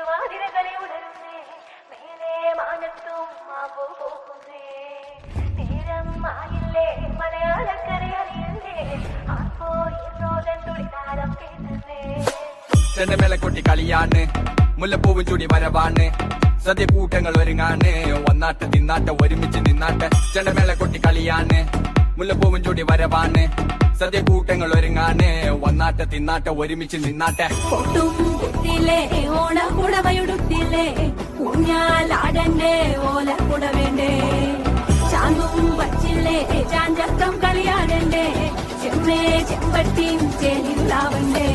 തിരുവാതിരകളെ ഉണരുന്നേ മേലെ മാനത്തും മാമ്പോ പോകുന്നേ നേരം ആയില്ലേ മലയാളക്കര അറിയണ്ടേ ആർപ്പോ ഈ സോദൻ തുടിതാരം കേട്ടേ ചെണ്ടമേള കൊട്ടി കളിയാണ് മുല്ലപ്പൂവും ചൂടി വരവാണ് സദ്യ കൂട്ടങ്ങൾ ഒരുങ്ങാണ് ഒന്നാട്ട് തിന്നാട്ട് ഒരുമിച്ച് നിന്നാട്ട് ചെണ്ടമേള കൊട്ടി കളിയാണ് മുല്ലപ്പൂവും ചൂടി വരവാണ് സദ്യ കൂട്ടങ്ങൾ ഒരുങ്ങാണ് ഒന്നാട്ട് തിന്നാട്ട് ഒരുമിച്ച് നിന്നാട്ടെ പൊട്ടും കുത്തില്ലേ ഓണക്കുടവയുടുത്തില്ലേ ഊഞ്ഞാലാടണ്ടേ ഓലക്കുട വേണ്ടേ ചാന്തും വച്ചില്ലേ ചാഞ്ചക്കം കളിയാടണ്ടേ ചെമ്മേ ചെമ്പട്ടിയും ചേലില്ലാവണ്ടേ